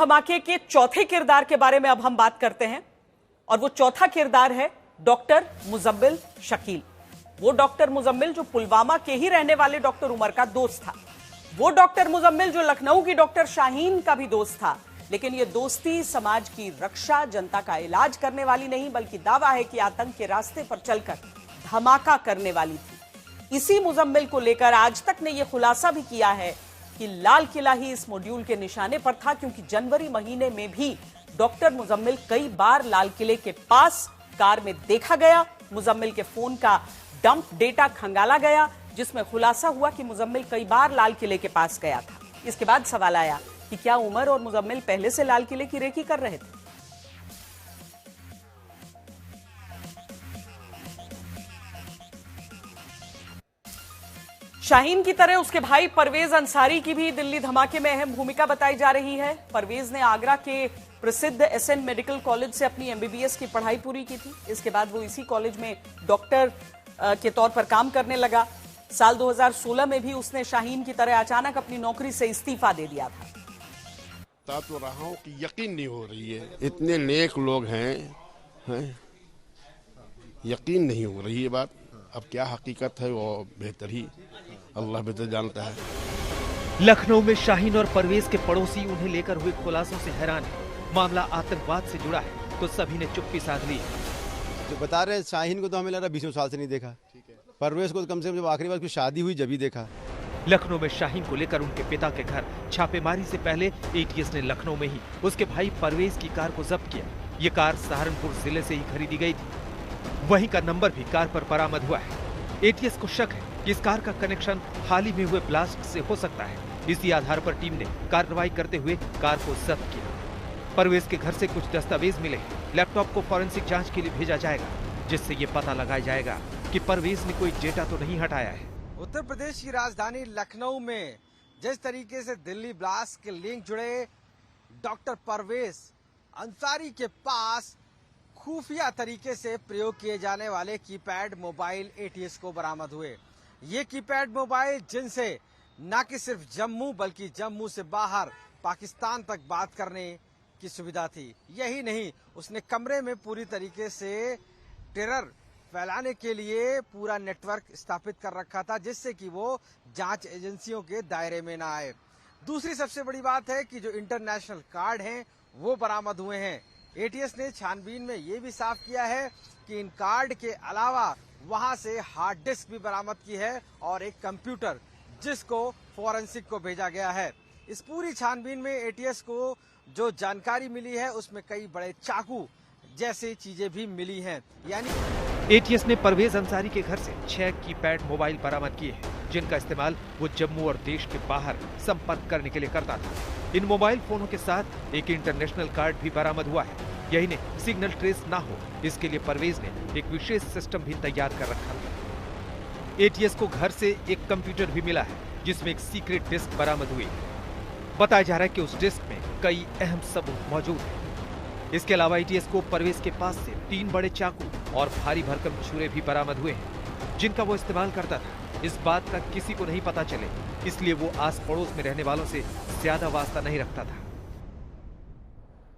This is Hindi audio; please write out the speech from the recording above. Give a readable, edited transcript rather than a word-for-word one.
धमाके के चौथे किरदार के बारे में अब हम बात करते हैं और वो चौथा किरदार है डॉक्टर मुजम्मिल शकील। वो डॉक्टर मुजम्मिल जो पुलवामा के ही रहने वाले डॉक्टर उमर का दोस्त था। वो डॉक्टर मुजम्मिल जो लखनऊ की डॉक्टर शाहीन का भी दोस्त था। लेकिन ये दोस्ती समाज की रक्षा, जनता का इलाज करने वाली नहीं, बल्कि दावा है कि आतंक के रास्ते पर चलकर धमाका करने वाली थी। इसी मुजम्मिल को लेकर आज तक ने यह खुलासा भी किया है कि लाल किला ही इस मॉड्यूल के निशाने पर था, क्योंकि जनवरी महीने में भी डॉक्टर मुजम्मिल कई बार लाल किले के पास कार में देखा गया। मुजम्मिल के फोन का डंप डेटा खंगाला गया, जिसमें खुलासा हुआ कि मुजम्मिल कई बार लाल किले के पास गया था। इसके बाद सवाल आया कि क्या उमर और मुजम्मिल पहले से लाल किले की रेकी कर रहे थे? शाहीन की तरह उसके भाई परवेज अंसारी की भी दिल्ली धमाके में अहम भूमिका बताई जा रही है। परवेज ने आगरा के प्रसिद्ध एसएन मेडिकल कॉलेज से अपनी एमबीबीएस की पढ़ाई पूरी की थी। इसके बाद वो इसी कॉलेज में डॉक्टर के तौर पर काम करने लगा। साल 2016 में भी उसने शाहीन की तरह अचानक अपनी नौकरी से इस्तीफा दे दिया था। तो रहा हूं कि यकीन नहीं हो रही है, इतने नेक लोग हैं, यकीन नहीं हो रही है बात। अब क्या हकीकत है वो बेहतर ही अल्लाह बेहतर जानता है। लखनऊ में शाहीन और परवेज के पड़ोसी उन्हें लेकर हुए खुलासों से हैरान है। मामला आतंकवाद से जुड़ा है तो सभी ने चुप्पी साध ली। जो बता रहे शाहीन को तो हमें लग रहा 20 साल से नहीं देखा। परवेज को कम से कम जब आखिरी बार उसकी शादी हुई जब ही देखा। लखनऊ में शाहीन को लेकर उनके पिता के घर छापेमारी से पहले एटीएस ने लखनऊ में ही उसके भाई परवेज की कार को जब्त किया। ये कार सहारनपुर जिले से ही खरीदी गई थी। वहीं का नंबर भी कार पर बरामद हुआ है। एटीएस को शक है कि इस कार का कनेक्शन हाल ही में हुए ब्लास्ट से हो सकता है। इसी आधार पर टीम ने कार्रवाई करते हुए कार को जब्त किया। परवेज के घर से कुछ दस्तावेज मिले। लैपटॉप को फॉरेंसिक जांच के लिए भेजा जाएगा, जिससे ये पता लगाया जाएगा कि परवेज ने कोई डेटा तो नहीं हटाया है। उत्तर प्रदेश की राजधानी लखनऊ में जिस तरीके से दिल्ली ब्लास्ट के लिंक जुड़े, डॉक्टर परवेज अंसारी के पास खुफिया तरीके से प्रयोग किए जाने वाले कीपैड मोबाइल एटीएस को बरामद हुए। ये कीपैड मोबाइल जिनसे न कि सिर्फ जम्मू बल्कि जम्मू से बाहर पाकिस्तान तक बात करने की सुविधा थी। यही नहीं, उसने कमरे में पूरी तरीके से टेरर फैलाने के लिए पूरा नेटवर्क स्थापित कर रखा था, जिससे कि वो जांच एजेंसियों के दायरे में ना आए। दूसरी सबसे बड़ी बात है कि जो इंटरनेशनल कार्ड हैं वो बरामद हुए हैं। एटीएस ने छानबीन में ये भी साफ किया है कि इन कार्ड के अलावा वहां से हार्ड डिस्क भी बरामद की है और एक कंप्यूटर, जिसको फॉरेंसिक को भेजा गया है। इस पूरी छानबीन में एटीएस को जो जानकारी मिली है उसमें कई बड़े चाकू जैसी चीजें भी मिली हैं। यानी एटीएस ने परवेज अंसारी के घर से 6 कीपैड मोबाइल बरामद किए हैं, जिनका इस्तेमाल वो जम्मू और देश के बाहर संपर्क करने के लिए करता था। इन मोबाइल फोनों के साथ एक इंटरनेशनल कार्ड भी बरामद हुआ है। यही नहीं, सिग्नल ट्रेस ना हो इसके लिए परवेज ने एक विशेष सिस्टम भी तैयार कर रखा था। एटीएस को घर से एक कंप्यूटर भी मिला है, जिसमें एक सीक्रेट डिस्क बरामद हुई है। बताया जा रहा है कि उस डिस्क में कई अहम सबूत मौजूद है। इसके अलावा एटीएस को परवेज के पास से 3 बड़े चाकू और भारी भरकम छुरे भी बरामद हुए हैं, जिनका वो इस्तेमाल करता था। इस बात का किसी को नहीं पता चले, इसलिए वो आस पड़ोस में रहने वालों से ज्यादा वास्ता नहीं रखता था।